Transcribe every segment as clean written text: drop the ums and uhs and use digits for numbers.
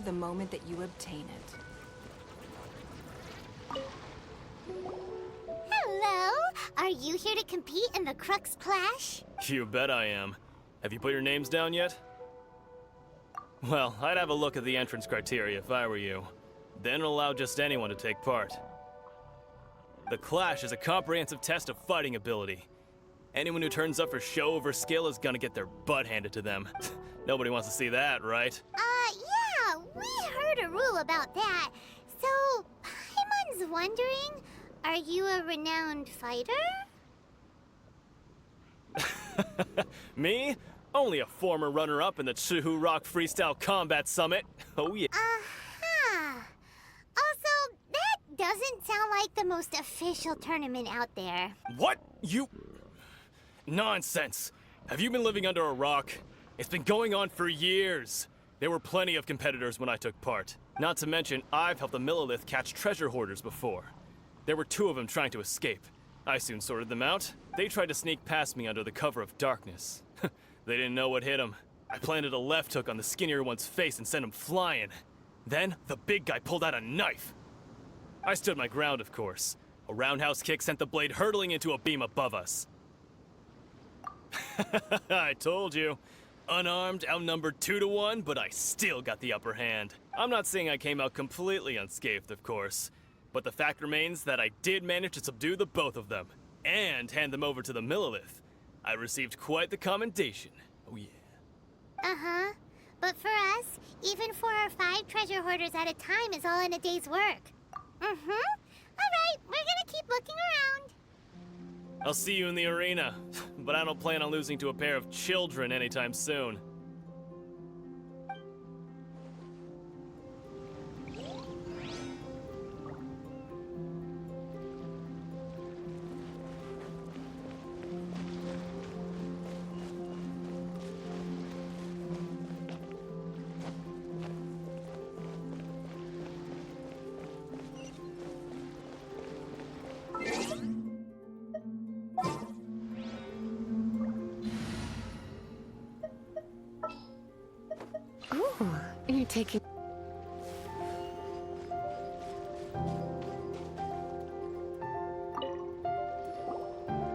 the moment that you obtain it. Hello! Are you here to compete in the Crux Clash? You bet I am. Have you put your names down yet? Well, I'd have a look at the entrance criteria if I were you. Then allow just anyone to take part. The Clash is a comprehensive test of fighting ability. Anyone who turns up for show over skill is gonna get their butt handed to them. Nobody wants to see that, right? Yeah, we heard a rule about that. So, Paimon's wondering, are you a renowned fighter? Me? Only a former runner-up in the Chihu Rock Freestyle Combat Summit. Oh yeah. Uh-huh. Also, that doesn't sound like the most official tournament out there. What? You... Nonsense. Have you been living under a rock? It's been going on for years. There were plenty of competitors when I took part. Not to mention, I've helped the Millilith catch treasure hoarders before. There were 2 of them trying to escape. I soon sorted them out. They tried to sneak past me under the cover of darkness. They didn't know what hit them. I planted a left hook on the skinnier one's face and sent him flying. Then, the big guy pulled out a knife. I stood my ground, of course. A roundhouse kick sent the blade hurtling into a beam above us. I told you. Unarmed, outnumbered 2 to 1, but I still got the upper hand. I'm not saying I came out completely unscathed, of course. But the fact remains that I did manage to subdue the both of them, and hand them over to the Millilith. I received quite the commendation. Oh yeah. Uh-huh. But for us, even 4 or 5 treasure hoarders at a time is all in a day's work. Mm-hmm. Alright, we're gonna keep looking around. I'll see you in the arena, but I don't plan on losing to a pair of children anytime soon. Ooh, you're taking...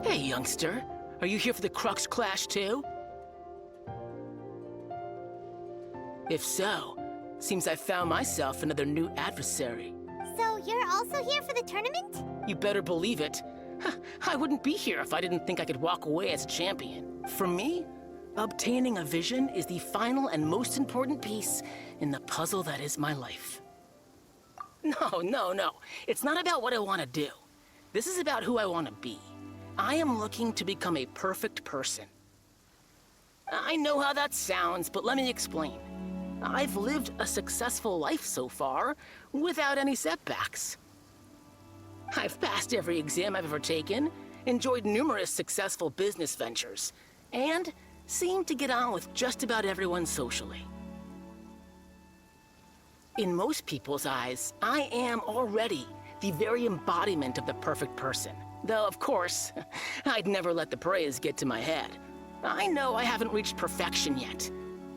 Hey, youngster. Are you here for the Crux Clash, too? If so, seems I found myself another new adversary. So you're also here for the tournament? You better believe it. I wouldn't be here if I didn't think I could walk away as a champion. For me, obtaining a vision is the final and most important piece in the puzzle that is my life. No. It's not about what I want to do. This is about who I want to be. I am looking to become a perfect person. I know how that sounds, but let me explain. I've lived a successful life so far, without any setbacks. I've passed every exam I've ever taken, enjoyed numerous successful business ventures, and seem to get on with just about everyone socially. In most people's eyes, I am already the very embodiment of the perfect person. Though, of course, I'd never let the praise get to my head. I know I haven't reached perfection yet,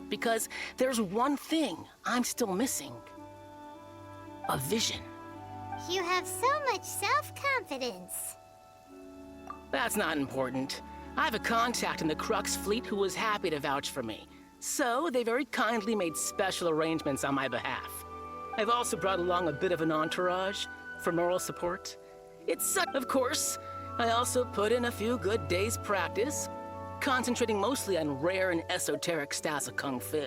because there's one thing I'm still missing. A vision. You have so much self-confidence. That's not important. I have a contact in the Crux fleet who was happy to vouch for me, so they very kindly made special arrangements on my behalf. I've also brought along a bit of an entourage for moral support. It's such, of course. I also put in a few good days' practice, concentrating mostly on rare and esoteric styles of Kung Fu.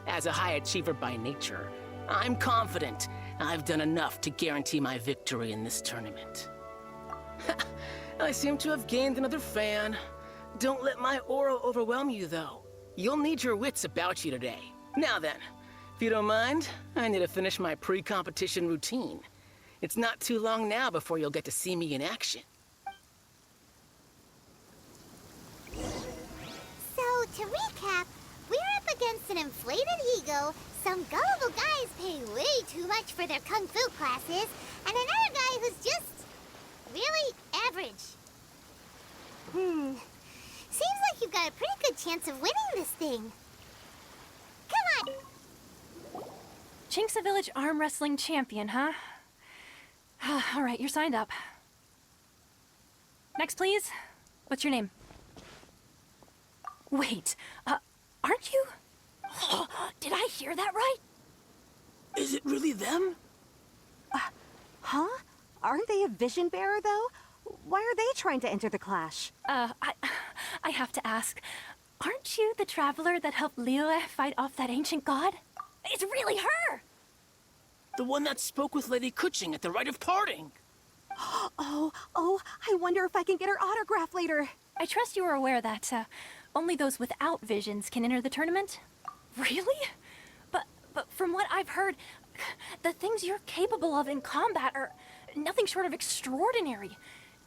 As a high achiever by nature, I'm confident I've done enough to guarantee my victory in this tournament. I seem to have gained another fan. Don't let my aura overwhelm you, though. You'll need your wits about you today. Now then, if you don't mind, I need to finish my pre-competition routine. It's not too long now before you'll get to see me in action. So, to recap, we're up against an inflated ego, some gullible guys paying way too much for their kung fu classes, and another guy who's just really average. Seems like you've got a pretty good chance of winning this thing. Come on! Jinxa Village arm wrestling champion, huh? All right, you're signed up. Next, please. What's your name? Wait, aren't you? Did I hear that right? Is it really them? Huh? Aren't they a vision bearer, though? Why are they trying to enter the clash? I have to ask. Aren't you the traveler that helped Liyue fight off that ancient god? It's really her! The one that spoke with Lady Kuching at the rite of parting. Oh, I wonder if I can get her autograph later. I trust you are aware that, only those without visions can enter the tournament? Really? But from what I've heard, the things you're capable of in combat are nothing short of extraordinary.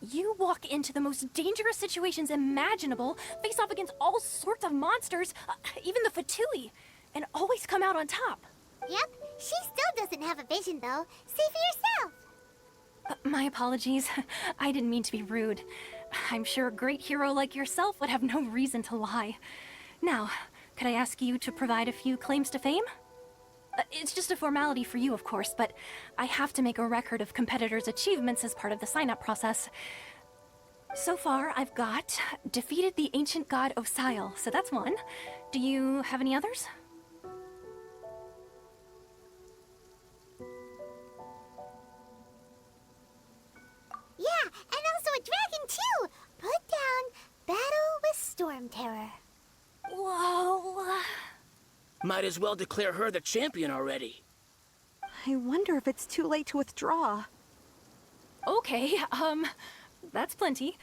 You walk into the most dangerous situations imaginable, face off against all sorts of monsters, even the Fatui, and always come out on top. Yep, she still doesn't have a vision, though. See for yourself. My apologies. I didn't mean to be rude. I'm sure a great hero like yourself would have no reason to lie. Now, could I ask you to provide a few claims to fame? It's just a formality for you, of course, but I have to make a record of competitors' achievements as part of the sign-up process. So far, I've got defeated the ancient god Osail, so that's one. Do you have any others? Yeah, and also a dragon, too! Put down Battle with Storm Terror. Whoa. Might as well declare her the champion already. I wonder if it's too late to withdraw. Okay, that's plenty.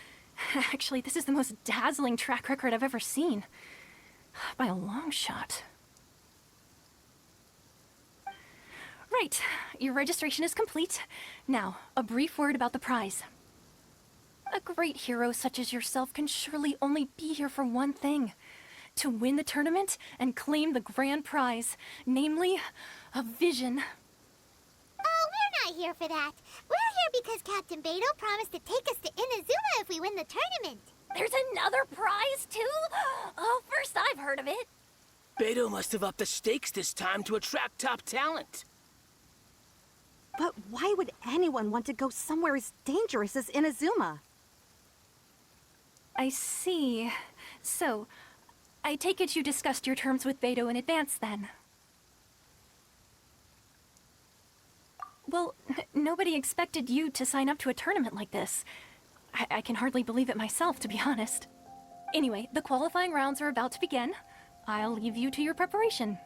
Actually, this is the most dazzling track record I've ever seen. By a long shot. Right, your registration is complete. Now, a brief word about the prize. A great hero such as yourself can surely only be here for one thing. To win the tournament and claim the grand prize, namely, a vision. Oh, we're not here for that. We're here because Captain Beidou promised to take us to Inazuma if we win the tournament. There's another prize, too? Oh, first I've heard of it. Beidou must have upped the stakes this time to attract top talent. But why would anyone want to go somewhere as dangerous as Inazuma? I see. So, I take it you discussed your terms with Beidou in advance, then? Well, nobody expected you to sign up to a tournament like this. I can hardly believe it myself, to be honest. Anyway, the qualifying rounds are about to begin. I'll leave you to your preparation.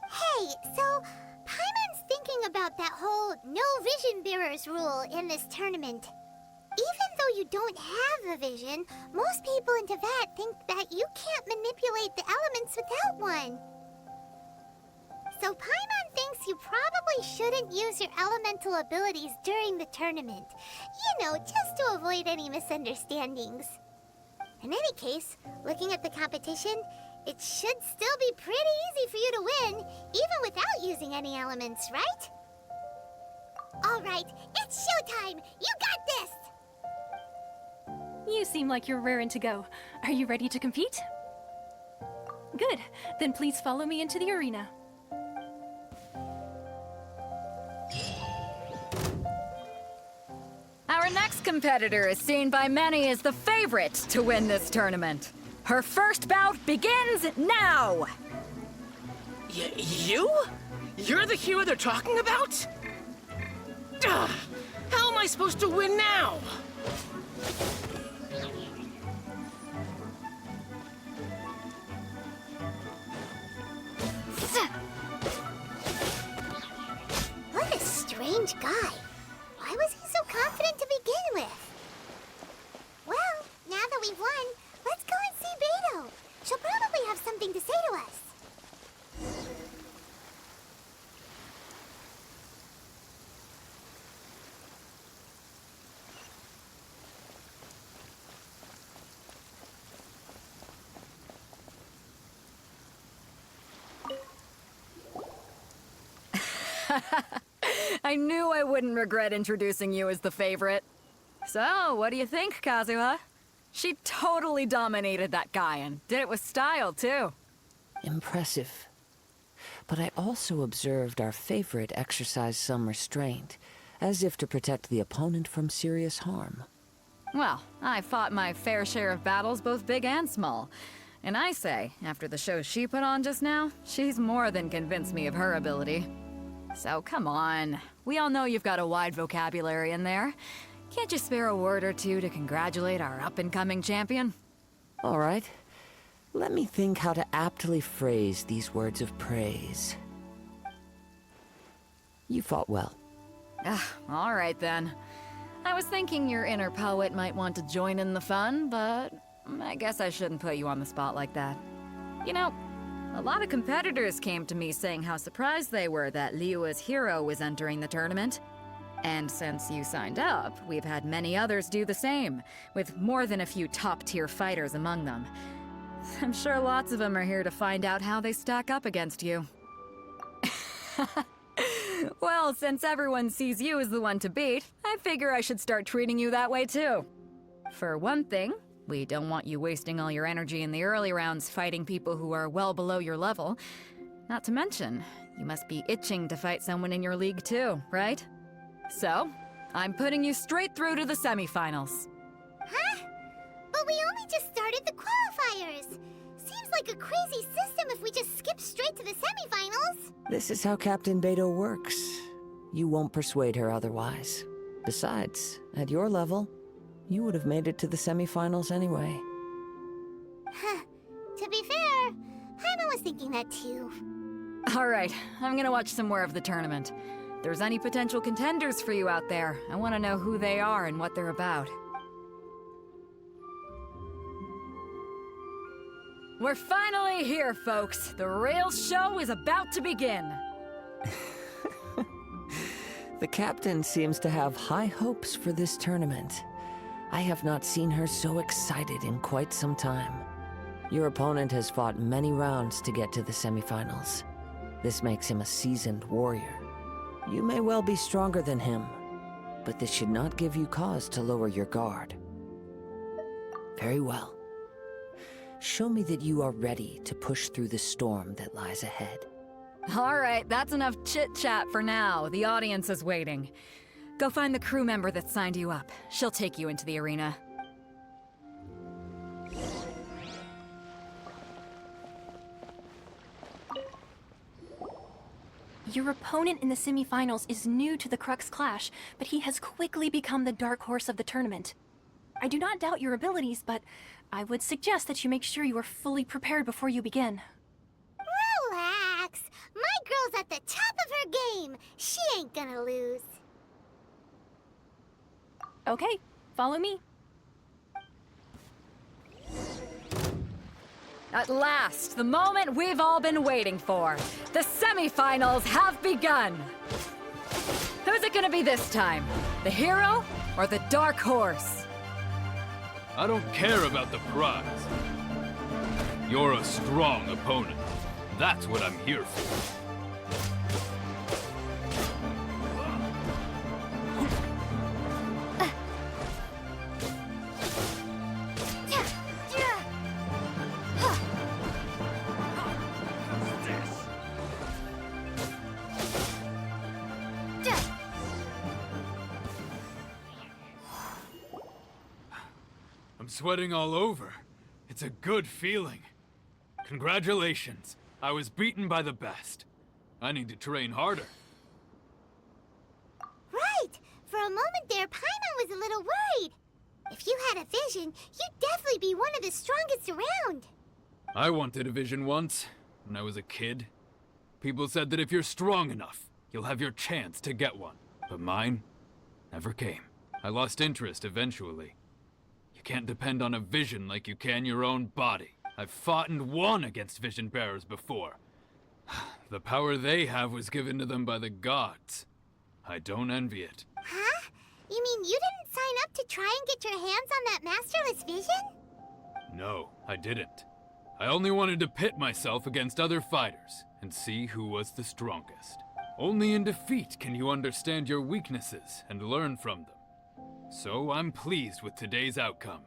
Hey, so Paimon's thinking about that whole no vision bearers rule in this tournament. Even though you don't have a vision, most people in Teyvat think that you can't manipulate the elements without one. So Paimon thinks you probably shouldn't use your elemental abilities during the tournament. You know, just to avoid any misunderstandings. In any case, looking at the competition, it should still be pretty easy for you to win, even without using any elements, right? Alright, it's showtime! You got this! You seem like you're raring to go. Are you ready to compete? Good. Then please follow me into the arena. Our next competitor is seen by many as the favorite to win this tournament. Her first bout begins now! You? You're the hero they're talking about? Ugh, how am I supposed to win now? What a strange guy. Why was he so confident to begin with? Well, now that we've won, let's go and see Beidou. She'll probably have something to say to us. I knew I wouldn't regret introducing you as the favorite. So, what do you think, Kazuha? She totally dominated that guy and did it with style, too. Impressive. but I also observed our favorite exercise some restraint, as if to protect the opponent from serious harm. Well, I fought my fair share of battles, both big and small. And I say, after the show she put on just now, she's more than convinced me of her ability. So come on, we all know you've got a wide vocabulary in there. Can't you spare a word or two to congratulate our up-and-coming champion? All right. Let me think how to aptly phrase these words of praise. You fought well. All right then. I was thinking your inner poet might want to join in the fun, but I guess I shouldn't put you on the spot like that. You know, a lot of competitors came to me saying how surprised they were that Liyue's hero was entering the tournament. And since you signed up, we've had many others do the same, with more than a few top-tier fighters among them. I'm sure lots of them are here to find out how they stack up against you. Well, since everyone sees you as the one to beat, I figure I should start treating you that way too. For one thing, we don't want you wasting all your energy in the early rounds fighting people who are well below your level. Not to mention, you must be itching to fight someone in your league too, right? So, I'm putting you straight through to the semifinals. Huh? But we only just started the qualifiers. Seems like a crazy system if we just skip straight to the semifinals. This is how Captain Beto works. You won't persuade her otherwise. Besides, at your level, you would have made it to the semifinals anyway. Huh. To be fair, Paimon was thinking that too. Alright, I'm gonna watch some more of the tournament. If there's any potential contenders for you out there, I want to know who they are and what they're about. We're finally here, folks. The real show is about to begin. The captain seems to have high hopes for this tournament. I have not seen her so excited in quite some time. Your opponent has fought many rounds to get to the semifinals. This makes him a seasoned warrior. You may well be stronger than him, but this should not give you cause to lower your guard. Very well. Show me that you are ready to push through the storm that lies ahead. Alright, that's enough chit-chat for now. The audience is waiting. Go find the crew member that signed you up. She'll take you into the arena. Your opponent in the semifinals is new to the Crux Clash, but he has quickly become the dark horse of the tournament. I do not doubt your abilities, but I would suggest that you make sure you are fully prepared before you begin. Relax. My girl's at the top of her game. She ain't gonna lose. Okay, follow me. At last, the moment we've all been waiting for. The semifinals have begun. Who's it gonna be this time? The hero or the dark horse? I don't care about the prize. You're a strong opponent. That's what I'm here for. I'm sweating all over. It's a good feeling. Congratulations. I was beaten by the best. I need to train harder. Right! For a moment there, Paimon was a little worried. If you had a vision, you'd definitely be one of the strongest around. I wanted a vision once, when I was a kid. People said that if you're strong enough, you'll have your chance to get one. But mine never came. I lost interest eventually. You can't depend on a vision like you can your own body. I've fought and won against vision bearers before. The power they have was given to them by the gods. I don't envy it. Huh? You mean you didn't sign up to try and get your hands on that masterless vision? No, I didn't. I only wanted to pit myself against other fighters and see who was the strongest. Only in defeat can you understand your weaknesses and learn from them. So I'm pleased with today's outcome.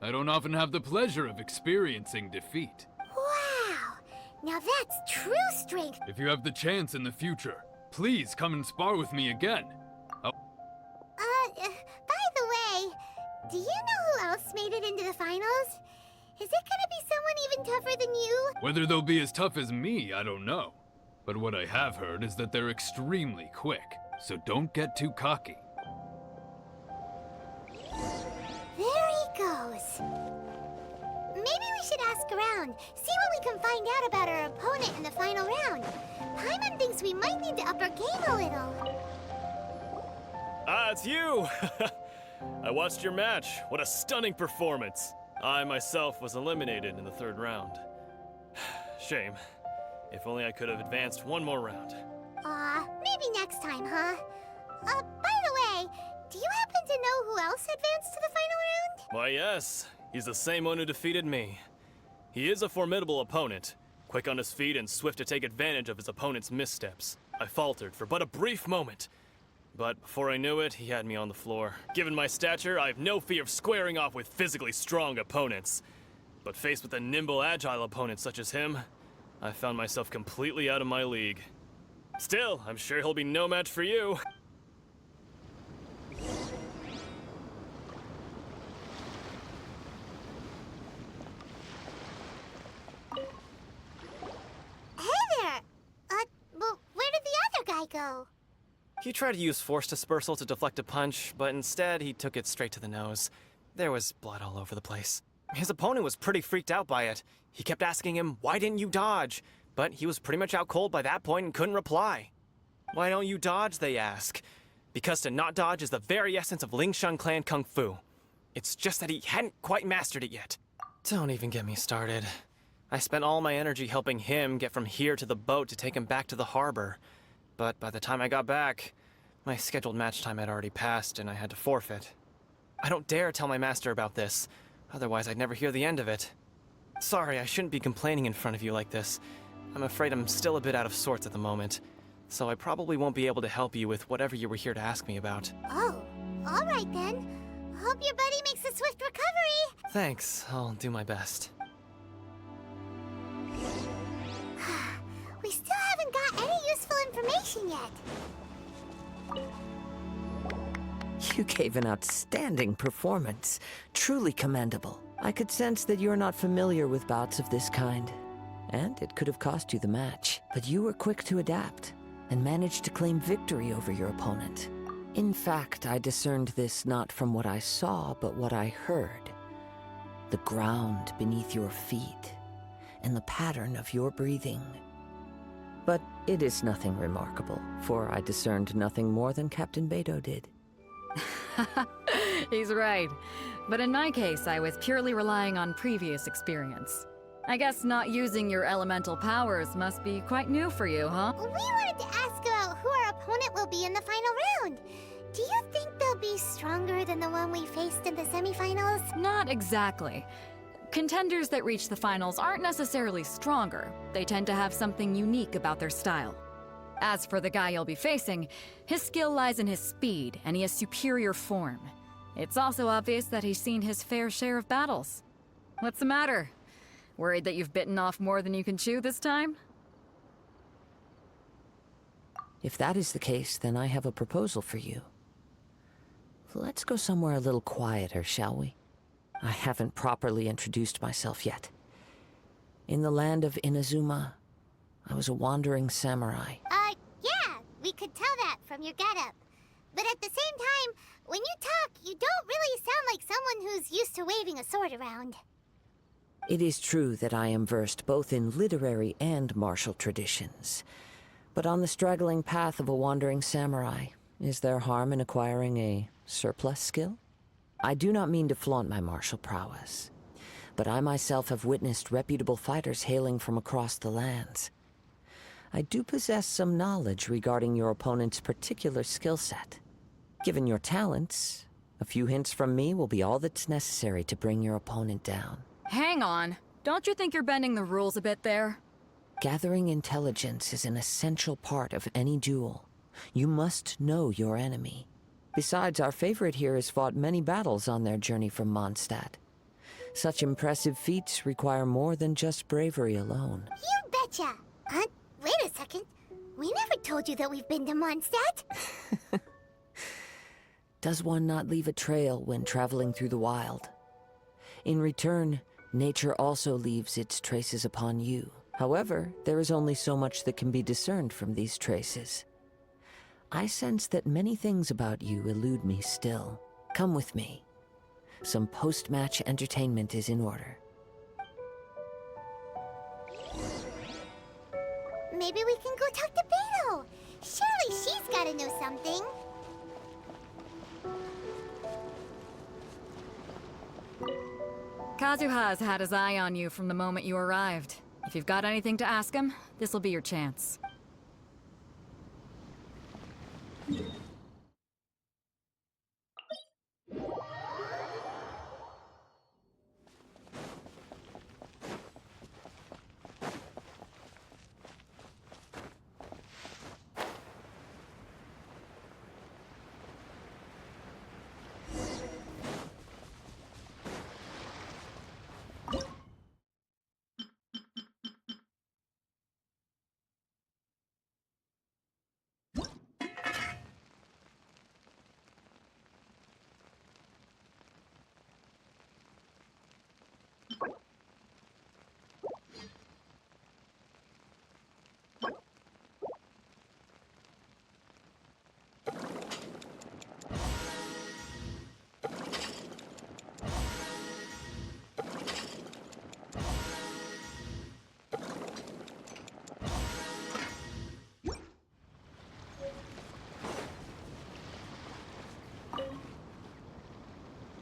I don't often have the pleasure of experiencing defeat. Wow! Now that's true strength. If you have the chance in the future, please come and spar with me again. By the way, do you know who else made it into the finals? Is it gonna be someone even tougher than you? Whether they'll be as tough as me, I don't know. But what I have heard is that they're extremely quick, so don't get too cocky. There he goes. Maybe we should ask around, see what we can find out about our opponent in the final round. Paimon thinks we might need to up our game a little. Ah, it's you! I watched your match. What a stunning performance. I myself was eliminated in the third round. Shame. If only I could have advanced one more round. Maybe next time, huh? By the way, do you happen to know who else advanced to the final round? Why, yes. He's the same one who defeated me. He is a formidable opponent, quick on his feet and swift to take advantage of his opponent's missteps. I faltered for but a brief moment, but before I knew it, he had me on the floor. Given my stature, I have no fear of squaring off with physically strong opponents. But faced with a nimble, agile opponent such as him, I found myself completely out of my league. Still, I'm sure he'll be no match for you. Hey there! Well, where did the other guy go? He tried to use force dispersal to deflect a punch, but instead he took it straight to the nose. There was blood all over the place. His opponent was pretty freaked out by it. He kept asking him, "Why didn't you dodge?" But he was pretty much out cold by that point and couldn't reply. "Why don't you dodge?" they ask. Because to not dodge is the very essence of Lingshan clan kung fu. It's just that he hadn't quite mastered it yet. Don't even get me started. I spent all my energy helping him get from here to the boat to take him back to the harbor. But by the time I got back, my scheduled match time had already passed and I had to forfeit. I don't dare tell my master about this, otherwise I'd never hear the end of it. Sorry, I shouldn't be complaining in front of you like this. I'm afraid I'm still a bit out of sorts at the moment, so I probably won't be able to help you with whatever you were here to ask me about. Oh, alright then. Hope your buddy makes a swift recovery. Thanks, I'll do my best. We still haven't got any useful information yet. You gave an outstanding performance. Truly commendable. I could sense that you're not familiar with bouts of this kind. And it could have cost you the match. But you were quick to adapt, and managed to claim victory over your opponent. In fact, I discerned this not from what I saw, but what I heard. The ground beneath your feet, and the pattern of your breathing. But it is nothing remarkable, for I discerned nothing more than Captain Beidou did. He's right. But in my case, I was purely relying on previous experience. I guess not using your elemental powers must be quite new for you, huh? We wanted to ask about who our opponent will be in the final round. Do you think they'll be stronger than the one we faced in the semifinals? Not exactly. Contenders that reach the finals aren't necessarily stronger. They tend to have something unique about their style. As for the guy you'll be facing, his skill lies in his speed, and he has superior form. It's also obvious that he's seen his fair share of battles. What's the matter? Worried that you've bitten off more than you can chew this time? If that is the case, then I have a proposal for you. Let's go somewhere a little quieter, shall we? I haven't properly introduced myself yet. In the land of Inazuma, I was a wandering samurai. Yeah, we could tell that from your getup. But at the same time, when you talk, you don't really sound like someone who's used to waving a sword around. It is true that I am versed both in literary and martial traditions. But on the straggling path of a wandering samurai, is there harm in acquiring a surplus skill? I do not mean to flaunt my martial prowess, but I myself have witnessed reputable fighters hailing from across the lands. I do possess some knowledge regarding your opponent's particular skill set. Given your talents, a few hints from me will be all that's necessary to bring your opponent down. Hang on. Don't you think you're bending the rules a bit there? Gathering intelligence is an essential part of any duel. You must know your enemy. Besides, our favorite here has fought many battles on their journey from Mondstadt. Such impressive feats require more than just bravery alone. You bet gotcha. Wait a second. We never told you that we've been to Mondstadt. Does one not leave a trail when traveling through the wild? In return, nature also leaves its traces upon you. However, there is only so much that can be discerned from these traces. I sense that many things about you elude me still. Come with me. Some post-match entertainment is in order. Maybe we can go talk to Beto. Surely she's gotta know something. Kazuha's had his eye on you from the moment you arrived. If you've got anything to ask him, this'll be your chance.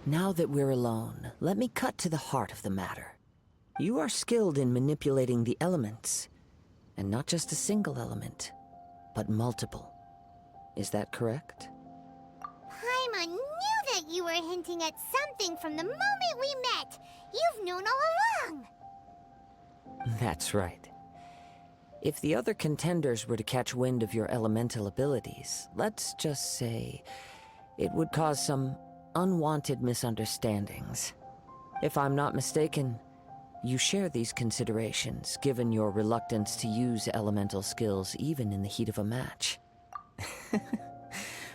Now that we're alone, let me cut to the heart of the matter. You are skilled in manipulating the elements, and not just a single element, but multiple. Is that correct? Paimon knew that you were hinting at something from the moment we met. You've known all along. That's right. If the other contenders were to catch wind of your elemental abilities, let's just say it would cause some unwanted misunderstandings. If I'm not mistaken, you share these considerations, given your reluctance to use elemental skills even in the heat of a match.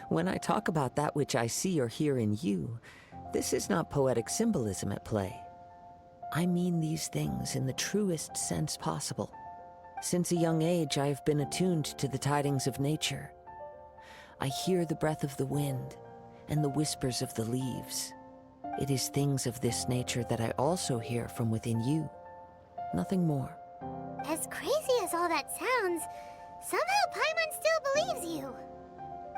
When I talk about that which I see or hear in you, this is not poetic symbolism at play. I mean these things in the truest sense possible. Since a young age, I have been attuned to the tidings of nature. I hear the breath of the wind and the whispers of the leaves. It is things of this nature that I also hear from within you. Nothing more. As crazy as all that sounds, somehow Paimon still believes you.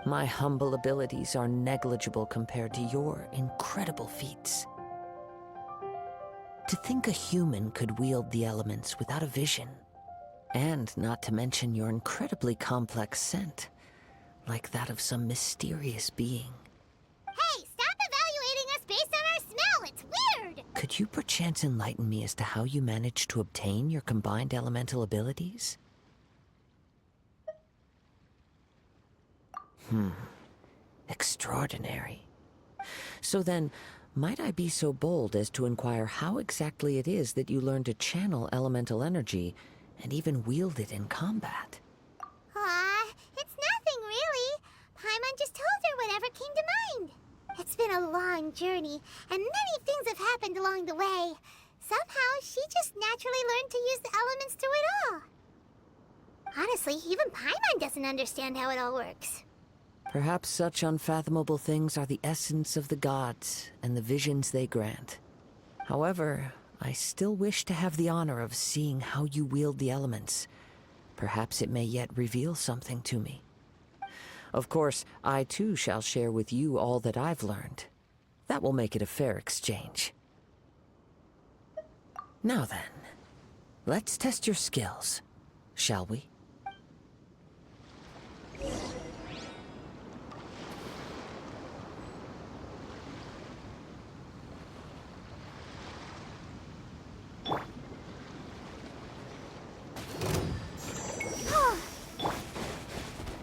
My humble abilities are negligible compared to your incredible feats. To think a human could wield the elements without a vision, and not to mention your incredibly complex scent, like that of some mysterious being. Hey, stop evaluating us based on our smell! It's weird! Could you perchance enlighten me as to how you managed to obtain your combined elemental abilities? Extraordinary. So then, might I be so bold as to inquire how exactly it is that you learned to channel elemental energy and even wield it in combat? Aw, it's nothing really. Paimon just told her whatever came to mind. It's been a long journey, and many things have happened along the way. Somehow, she just naturally learned to use the elements through it all. Honestly, even Paimon doesn't understand how it all works. Perhaps such unfathomable things are the essence of the gods and the visions they grant. However, I still wish to have the honor of seeing how you wield the elements. Perhaps it may yet reveal something to me. Of course, I too shall share with you all that I've learned. That will make it a fair exchange. Now then, let's test your skills, shall we?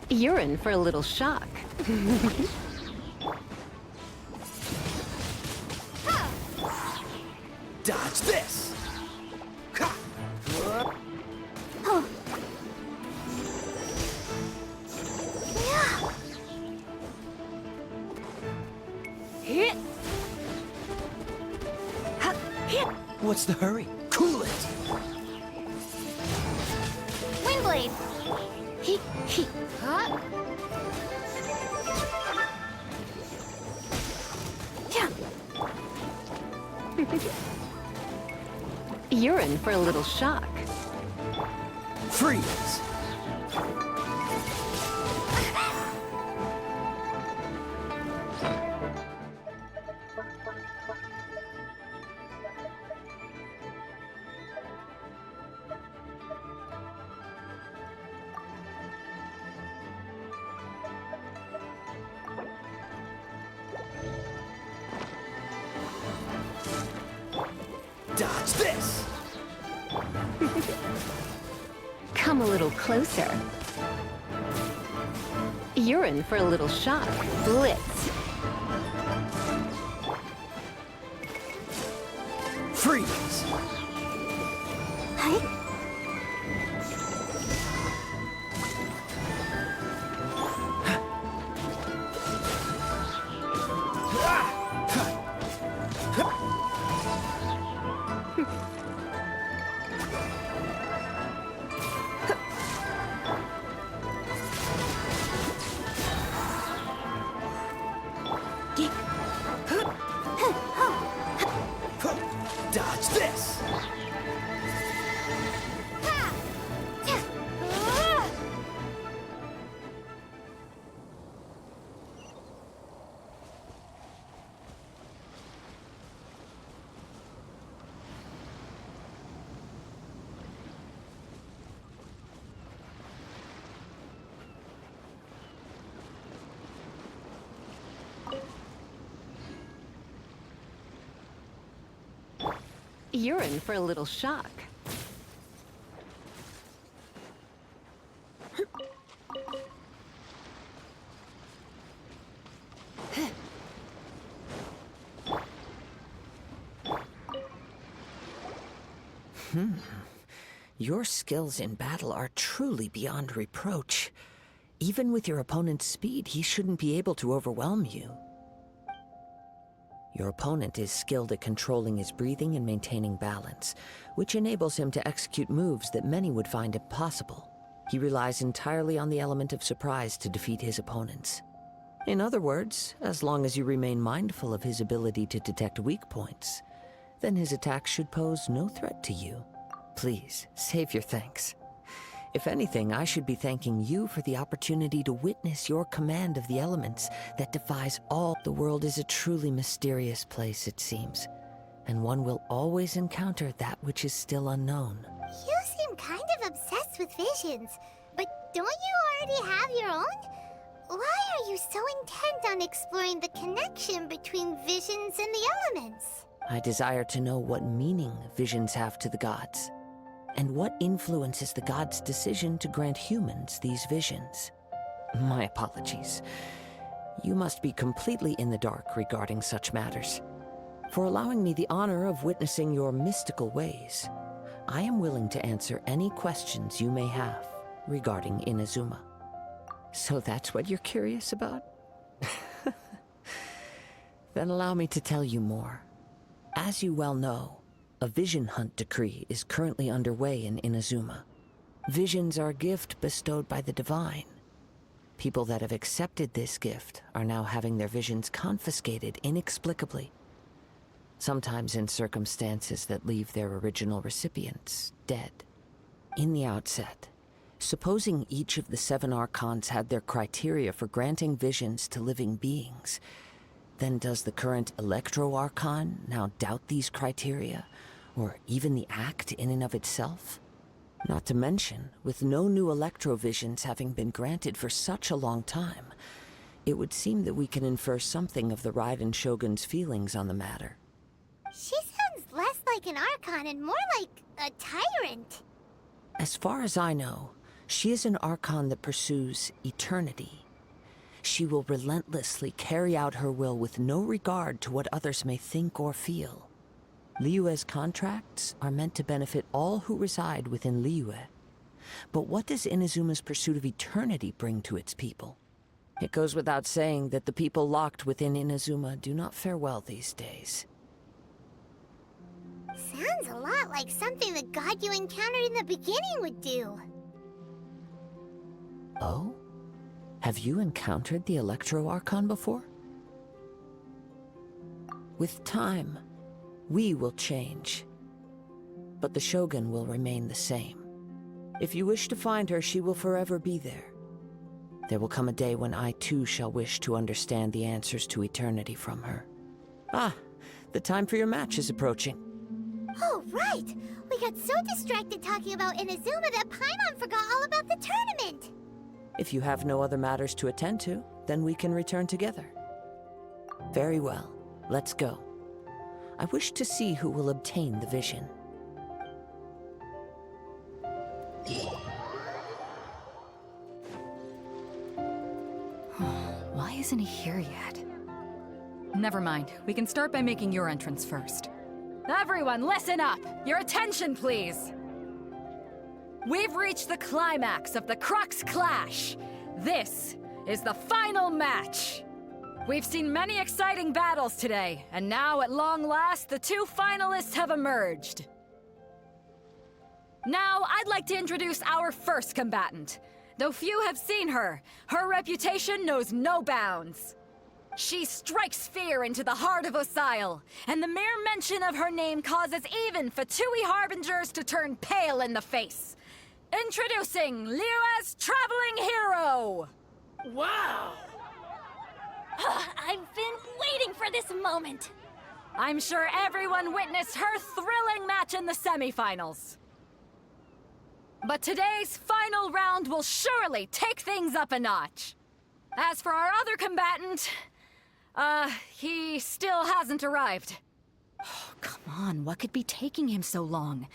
You're in for a little shock. Dodge this! Ha! Oh, What's the hurry? Cool it! Windblade! Huh? You're in for a little shock. Freeze! Dodge this! Come a little closer. You're in for a little shock. Blitz. Freeze! Dodge this! You're in for a little shock. Your skills in battle are truly beyond reproach. Even with your opponent's speed, he shouldn't be able to overwhelm you. Your opponent is skilled at controlling his breathing and maintaining balance, which enables him to execute moves that many would find impossible. He relies entirely on the element of surprise to defeat his opponents. In other words, as long as you remain mindful of his ability to detect weak points, then his attacks should pose no threat to you. Please, save your thanks. If anything, I should be thanking you for the opportunity to witness your command of the elements that defies all. The world is a truly mysterious place, it seems, and one will always encounter that which is still unknown. You seem kind of obsessed with visions, but don't you already have your own? Why are you so intent on exploring the connection between visions and the elements? I desire to know what meaning visions have to the gods, and what influences the gods' decision to grant humans these visions. My apologies. You must be completely in the dark regarding such matters. For allowing me the honor of witnessing your mystical ways, I am willing to answer any questions you may have regarding Inazuma. So that's what you're curious about? Then allow me to tell you more. As you well know, a vision hunt decree is currently underway in Inazuma. Visions are a gift bestowed by the divine. People that have accepted this gift are now having their visions confiscated inexplicably, sometimes in circumstances that leave their original recipients dead. In the outset, supposing each of the 7 archons had their criteria for granting visions to living beings, then does the current Electro-Archon now doubt these criteria, or even the act in and of itself? Not to mention, with no new Electro-Visions having been granted for such a long time, it would seem that we can infer something of the Raiden Shogun's feelings on the matter. She sounds less like an Archon and more like a tyrant. As far as I know, she is an Archon that pursues eternity. She will relentlessly carry out her will with no regard to what others may think or feel. Liyue's contracts are meant to benefit all who reside within Liyue. But what does Inazuma's pursuit of eternity bring to its people? It goes without saying that the people locked within Inazuma do not fare well these days. Sounds a lot like something the god you encountered in the beginning would do. Oh? Have you encountered the Electro Archon before? With time, we will change. But the Shogun will remain the same. If you wish to find her, she will forever be there. There will come a day when I too shall wish to understand the answers to eternity from her. Ah, the time for your match is approaching. Oh, right! We got so distracted talking about Inazuma that Paimon forgot all about the tournament! If you have no other matters to attend to, then we can return together. Very well, let's go. I wish to see who will obtain the vision. Why isn't he here yet? Never mind. We can start by making your entrance first. Everyone, listen up! Your attention, please! We've reached the climax of the Crux Clash! This is the final match! We've seen many exciting battles today, and now, at long last, the two finalists have emerged. Now, I'd like to introduce our first combatant. Though few have seen her, her reputation knows no bounds. She strikes fear into the heart of Osile, and the mere mention of her name causes even Fatui Harbingers to turn pale in the face. Introducing Liyue's Traveling Hero! Wow! I've been waiting for this moment. I'm sure everyone witnessed her thrilling match in the semifinals. But today's final round will surely take things up a notch. As for our other combatant, he still hasn't arrived. Oh, come on, what could be taking him so long?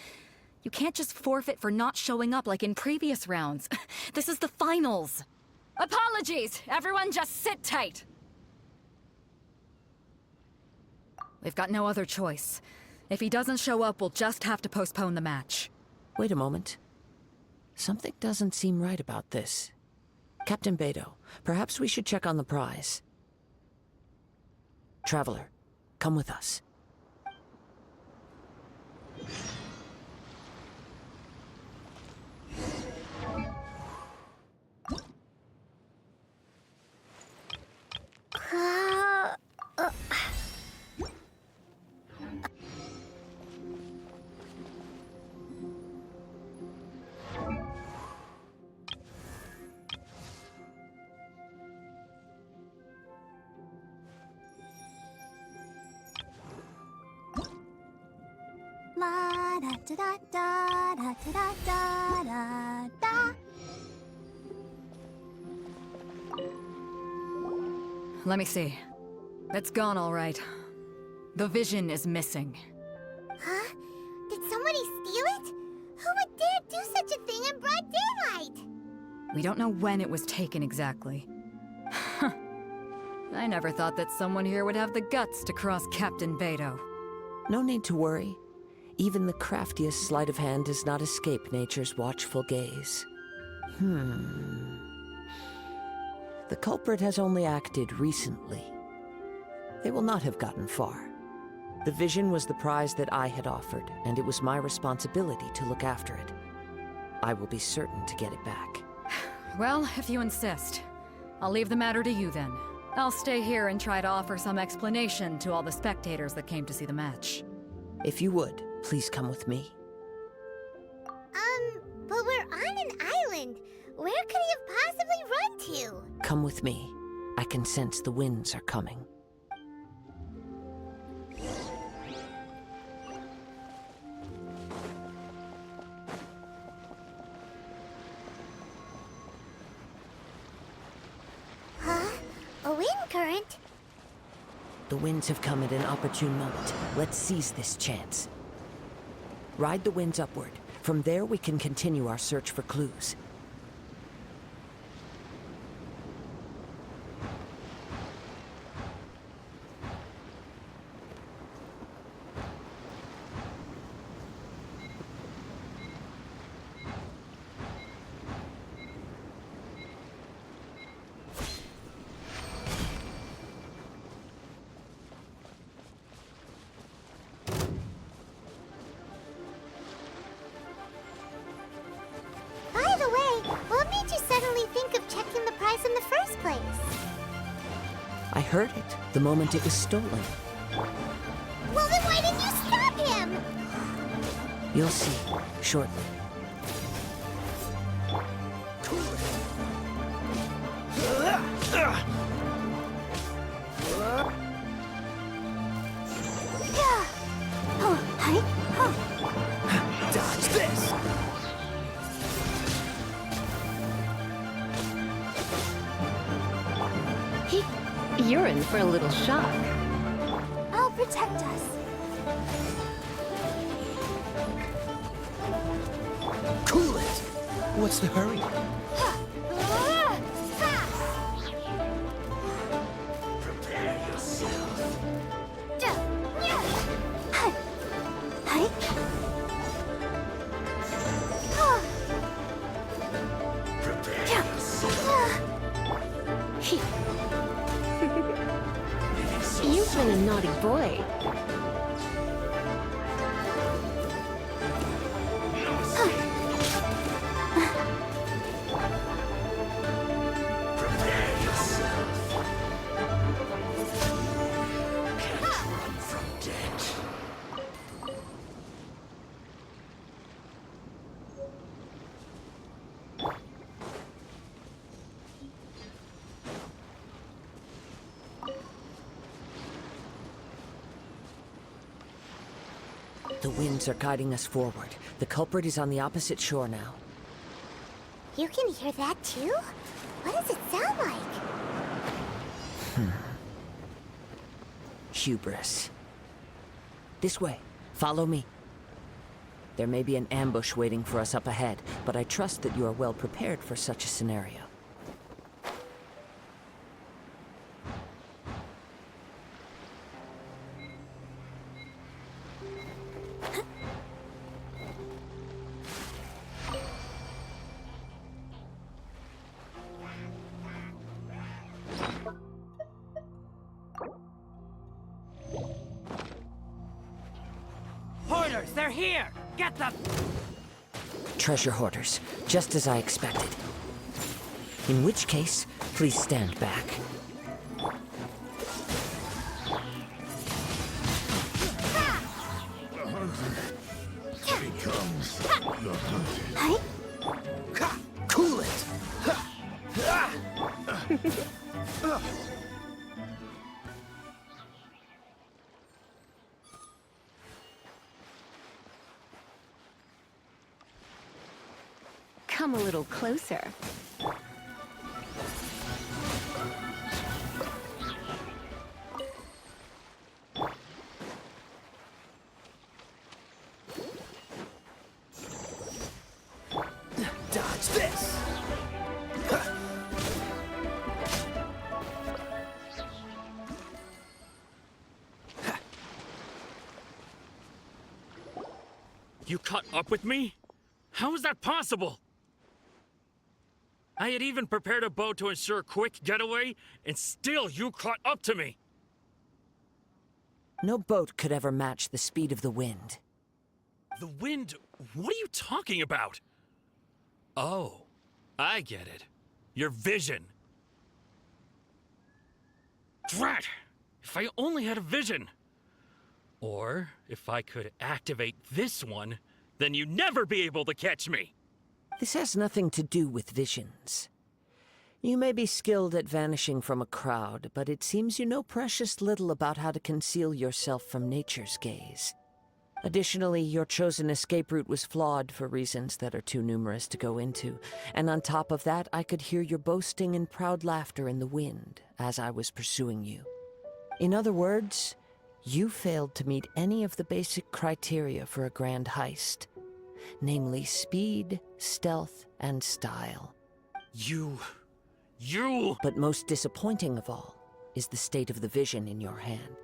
You can't just forfeit for not showing up like in previous rounds. This is the finals. Apologies, everyone just sit tight. We've got no other choice. If he doesn't show up, we'll just have to postpone the match. Wait a moment. Something doesn't seem right about this. Captain Beidou, perhaps we should check on the prize. Traveler, come with us. La da da da da da da da da. Let me see. It's gone all right. The vision is missing. Huh? Did somebody steal it? Who would dare do such a thing in broad daylight? We don't know when it was taken exactly. I never thought that someone here would have the guts to cross Captain Beidou. No need to worry. Even the craftiest sleight of hand does not escape nature's watchful gaze. The culprit has only acted recently. They will not have gotten far. The vision was the prize that I had offered, and it was my responsibility to look after it. I will be certain to get it back. Well, if you insist. I'll leave the matter to you then. I'll stay here and try to offer some explanation to all the spectators that came to see the match. If you would, please come with me. But we're on an island. Where could he have possibly run to? Come with me. I can sense the winds are coming. Huh? A wind current? The winds have come at an opportune moment. Let's seize this chance. Ride the winds upward. From there, we can continue our search for clues. heard it the moment it was stolen. Well, then why didn't you stop him? You'll see shortly. Dodge this! You're in for a little shock. I'll protect us. Cool it! What's the hurry? Prepare yourself. You've been a naughty boy. The winds are guiding us forward. The culprit is on the opposite shore now. You can hear that too? What does it sound like? Hubris. This way. Follow me. There may be an ambush waiting for us up ahead, but I trust that you are well prepared for such a scenario. Hoarders, they're here! Get them! Treasure hoarders, just as I expected. In which case, please stand back. Cool it! Come a little closer. Dodge this! You caught up with me? How is that possible? I had even prepared a boat to ensure a quick getaway, and still you caught up to me! No boat could ever match the speed of the wind. The wind? What are you talking about? Oh, I get it. Your vision. Drat! If I only had a vision! Or, if I could activate this one, then you'd never be able to catch me! This has nothing to do with visions. You may be skilled at vanishing from a crowd, but it seems you know precious little about how to conceal yourself from nature's gaze. Additionally, your chosen escape route was flawed for reasons that are too numerous to go into, and on top of that, I could hear your boasting and proud laughter in the wind as I was pursuing you. In other words, you failed to meet any of the basic criteria for a grand heist. Namely speed, stealth, and style. You... But most disappointing of all is the state of the vision in your hand.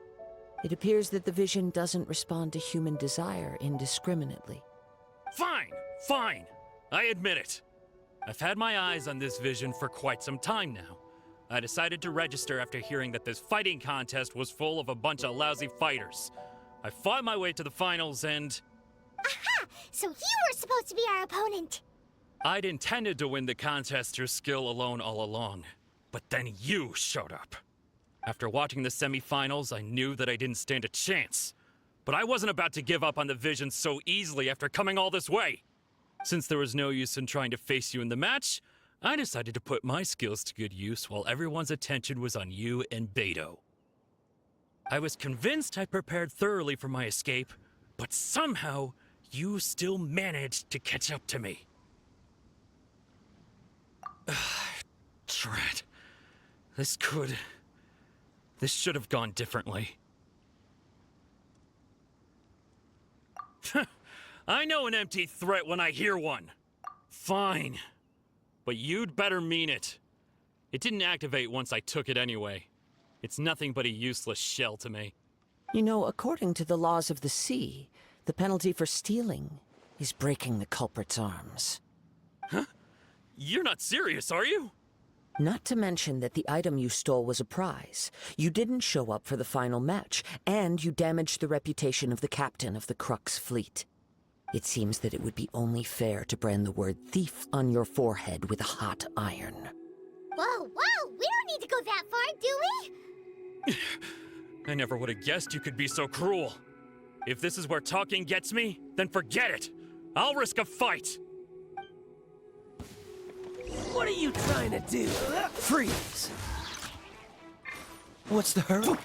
It appears that the vision doesn't respond to human desire indiscriminately. Fine! I admit it. I've had my eyes on this vision for quite some time now. I decided to register after hearing that this fighting contest was full of a bunch of lousy fighters. I fought my way to the finals and... Aha! So you were supposed to be our opponent! I'd intended to win the contest through skill alone all along. But then you showed up. After watching the semifinals, I knew that I didn't stand a chance. But I wasn't about to give up on the vision so easily after coming all this way. Since there was no use in trying to face you in the match, I decided to put my skills to good use while everyone's attention was on you and Beto. I was convinced I prepared thoroughly for my escape, but somehow you still managed to catch up to me. Drat. This should have gone differently. I know an empty threat when I hear one. Fine. But you'd better mean it. It didn't activate once I took it anyway. It's nothing but a useless shell to me. You know, according to the laws of the sea, the penalty for stealing is breaking the culprit's arms. Huh? You're not serious, are you? Not to mention that the item you stole was a prize. You didn't show up for the final match, and you damaged the reputation of the captain of the Crux fleet. It seems that it would be only fair to brand the word thief on your forehead with a hot iron. Whoa, whoa! We don't need to go that far, do we? I never would have guessed you could be so cruel. If this is where talking gets me, then forget it. I'll risk a fight. What are you trying to do? Freeze! What's the hurry?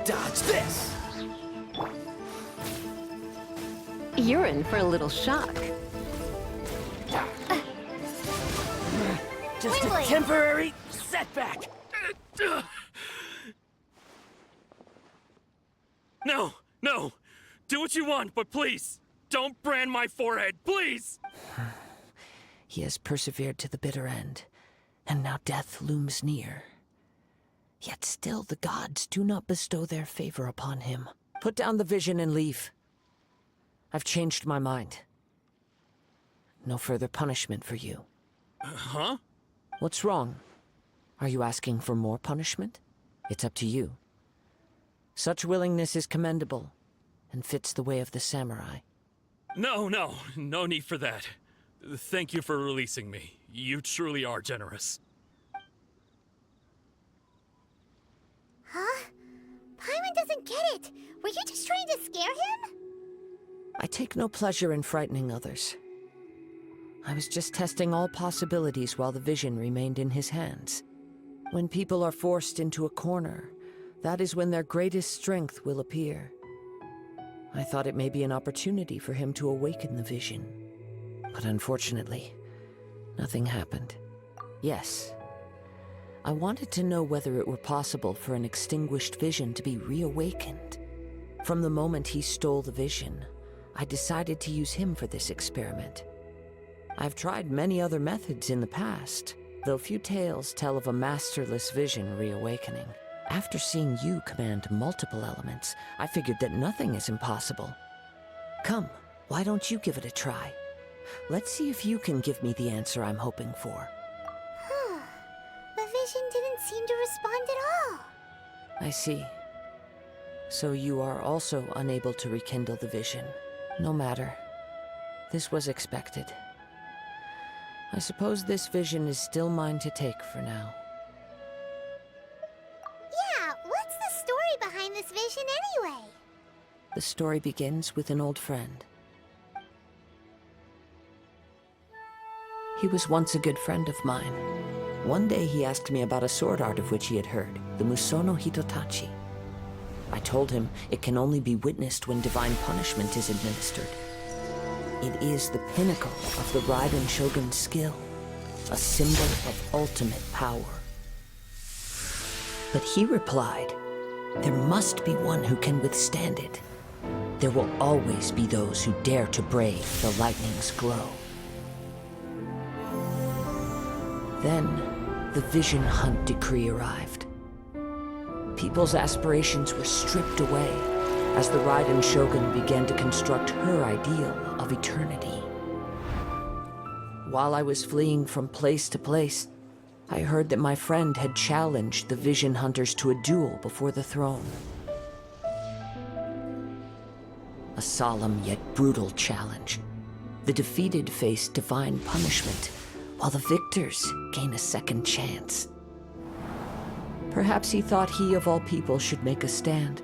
Dodge this! You're in for a little shock. Just a temporary setback. No, no. Do what you want, but please, don't brand my forehead, please! He has persevered to the bitter end, and now death looms near. Yet still the gods do not bestow their favor upon him. Put down the vision and leave. I've changed my mind. No further punishment for you. Huh? What's wrong? Are you asking for more punishment? It's up to you. Such willingness is commendable, and fits the way of the samurai. No need for that. Thank you for releasing me. You truly are generous. Huh? Paimon doesn't get it. Were you just trying to scare him? I take no pleasure in frightening others. I was just testing all possibilities while the vision remained in his hands. When people are forced into a corner, that is when their greatest strength will appear. I thought it may be an opportunity for him to awaken the vision. But unfortunately, nothing happened. Yes, I wanted to know whether it were possible for an extinguished vision to be reawakened. From the moment he stole the vision, I decided to use him for this experiment. I've tried many other methods in the past, though few tales tell of a masterless vision reawakening. After seeing you command multiple elements, I figured that nothing is impossible. Come, why don't you give it a try? Let's see if you can give me the answer I'm hoping for. The vision didn't seem to respond at all. I see. So you are also unable to rekindle the vision. No matter. This was expected. I suppose this vision is still mine to take for now. Yeah, what's the story behind this vision anyway? The story begins with an old friend. He was once a good friend of mine. One day he asked me about a sword art of which he had heard, the Musono Hitotachi. I told him it can only be witnessed when divine punishment is administered. It is the pinnacle of the Raiden Shogun's skill, a symbol of ultimate power. But he replied, there must be one who can withstand it. There will always be those who dare to brave the lightning's glow. Then, the Vision Hunt decree arrived. People's aspirations were stripped away as the Raiden Shogun began to construct her ideal of eternity. while I was fleeing from place to place, I heard that my friend had challenged the Vision Hunters to a duel before the throne. A solemn yet brutal challenge. The defeated face divine punishment, while the victors gain a second chance. Perhaps he thought he of all people should make a stand.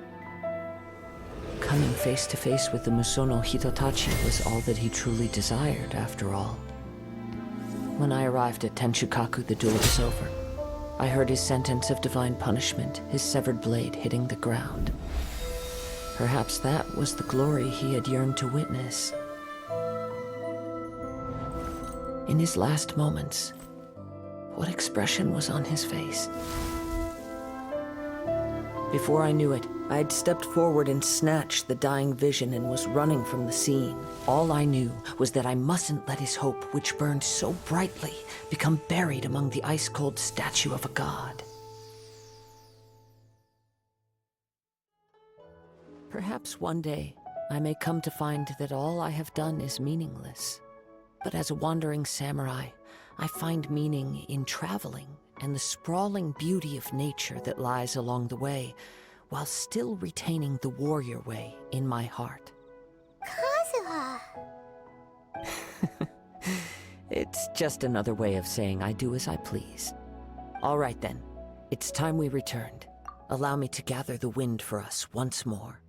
Coming face to face with the Musono Hitotachi was all that he truly desired, after all. When I arrived at Tenshukaku, the duel was over. I heard his sentence of divine punishment, his severed blade hitting the ground. Perhaps that was the glory he had yearned to witness. In his last moments, what expression was on his face? Before I knew it, I had stepped forward and snatched the dying vision and was running from the scene. All I knew was that I mustn't let his hope, which burned so brightly, become buried among the ice-cold statue of a god. Perhaps one day, I may come to find that all I have done is meaningless. But as a wandering samurai, I find meaning in traveling and the sprawling beauty of nature that lies along the way, while still retaining the warrior way in my heart. Kazuha! It's just another way of saying I do as I please. All right then, it's time we returned. Allow me to gather the wind for us once more.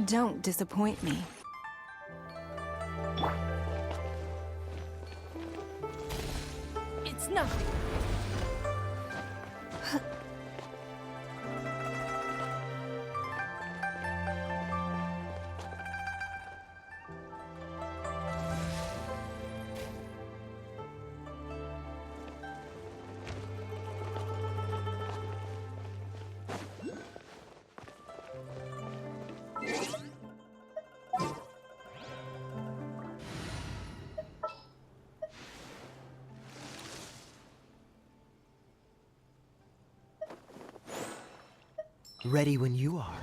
Don't disappoint me. It's nothing. Ready when you are.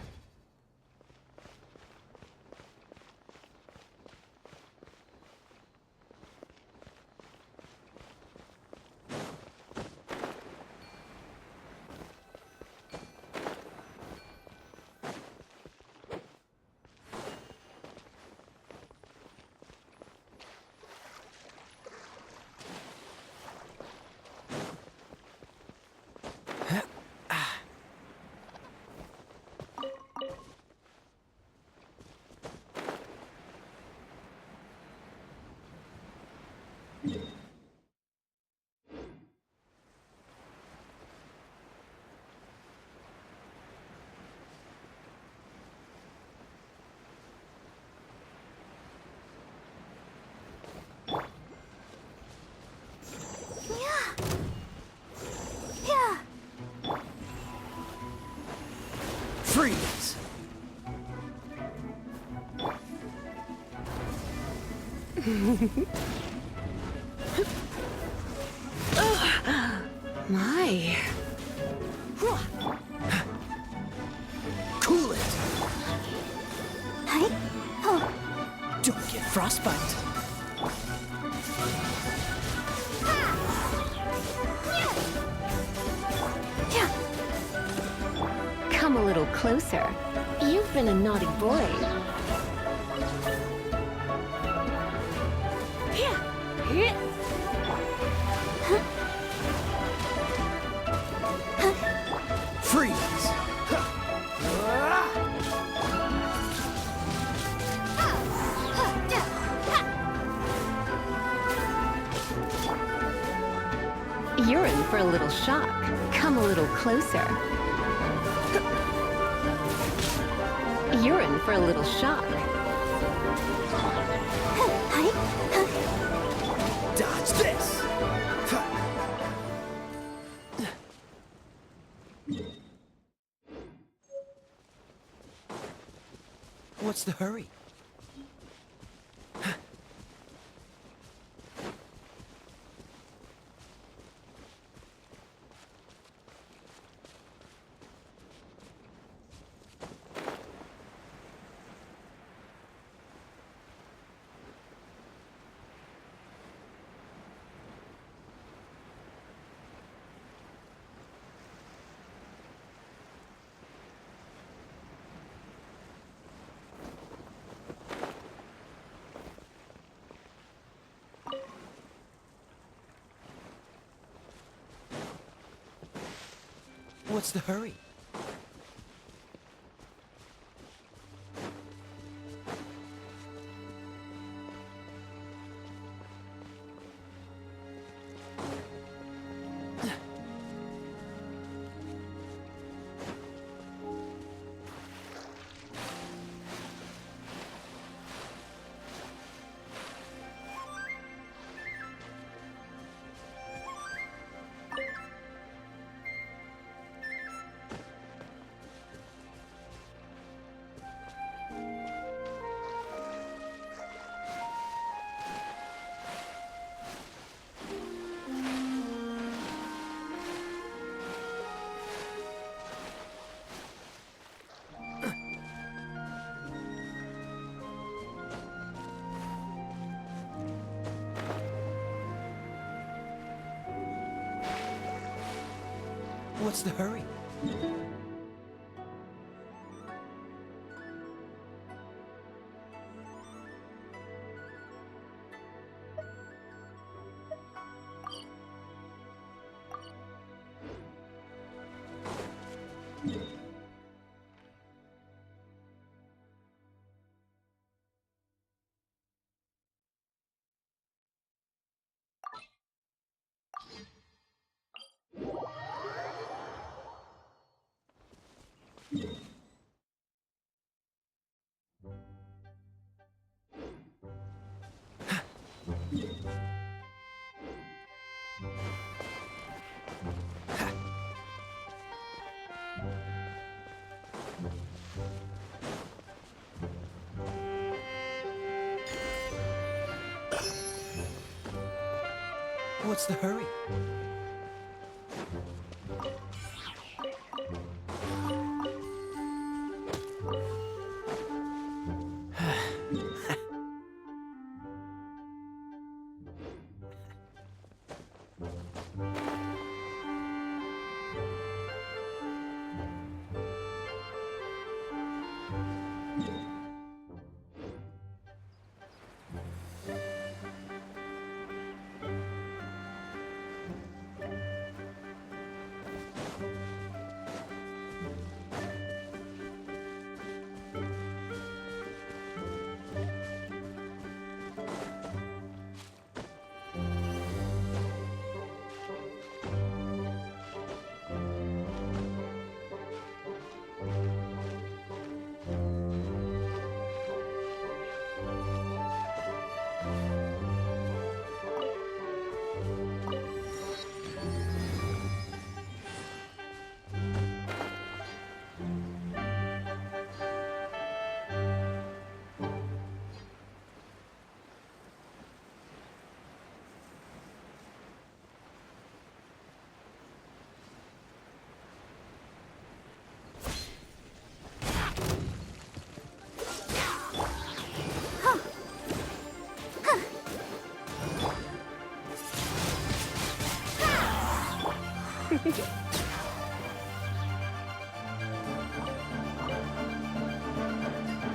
Freeze! My. Cool it! Hi. Oh. Don't get frostbite. Come a little closer. You've been a naughty boy. Freeze! You're in for a little shock. Come a little closer. You're in for a little shock. Dodge this! What's the hurry? What's the hurry? What's the hurry? What's the hurry?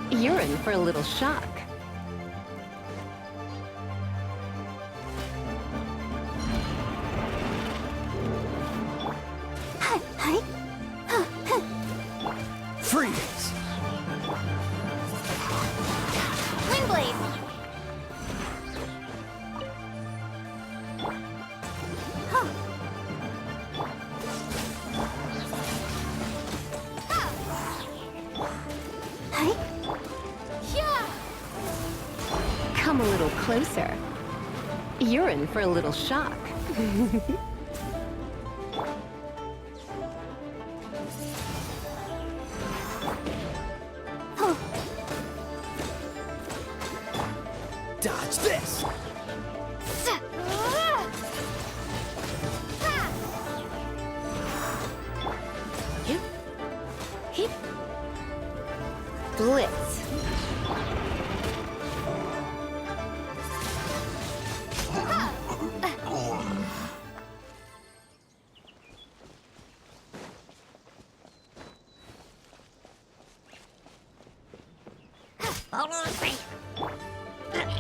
You're in for a little shock. Freeze! Windblade! Come a little closer. You're in for a little shock. Dodge this! Blitz.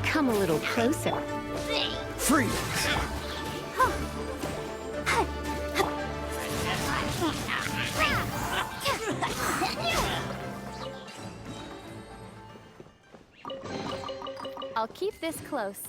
Come a little closer. Freeze! I'll keep this close.